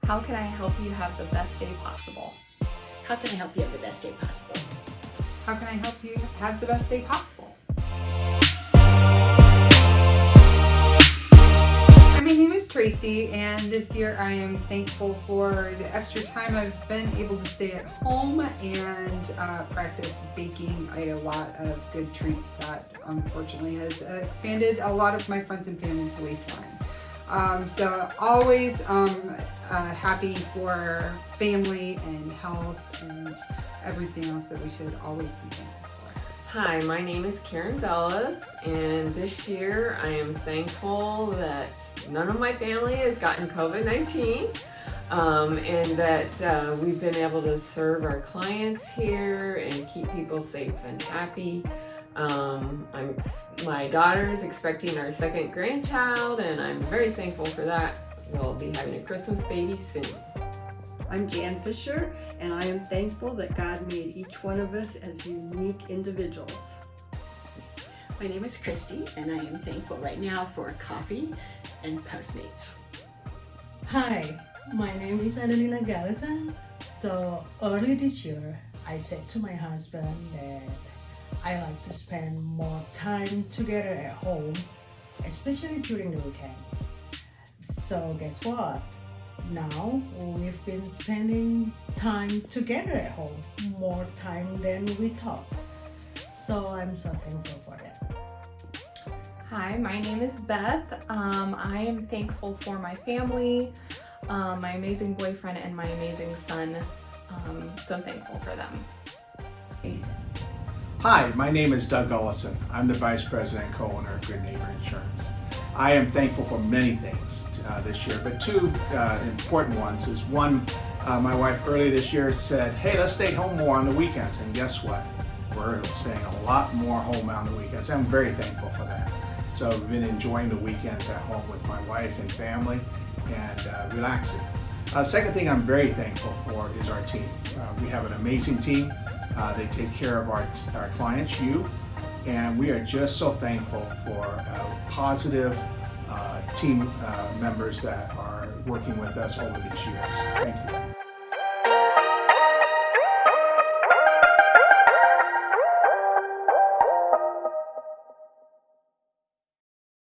How can I help you have the best day possible? How can I help you have the best day possible? How can I help you have the best day possible? My name is Tracy, and this year I am thankful for the extra time I've been able to stay at home and practice baking a lot of good treats that unfortunately has expanded a lot of my friends and family's waistline. So always happy for family and health and everything else that we should always be thankful for. Hi, my name is Karen Bellis, and this year I am thankful that none of my family has gotten COVID-19 and that we've been able to serve our clients here and keep people safe and happy. My daughter is expecting our second grandchild, and I'm very thankful for that. We'll be having a Christmas baby soon. I'm Jan Fisher, and I am thankful that God made each one of us as unique individuals. My name is Christy, and I am thankful right now for coffee and Postmates. Hi, my name is Adelina Gallison. So early this year, I said to my husband that I like to spend more time together at home, especially during the weekend. So guess what? Now we've been spending time together at home, more time than we thought. So I'm so thankful for that. Hi, my name is Beth. I am thankful for my family, my amazing boyfriend, and my amazing son. So I'm thankful for them. Hi, my name is Doug Ullison. I'm the Vice President and Co-owner of Good Neighbor Insurance. I am thankful for many things this year, but two important ones is one, my wife earlier this year said, hey, let's stay home more on the weekends, and guess what? We're staying a lot more home on the weekends. I'm very thankful for that. So I've been enjoying the weekends at home with my wife and family and relaxing. Second thing I'm very thankful for is our team. We have an amazing team. They take care of our clients, you, and we are just so thankful for positive team members that are working with us over these years. Thank you.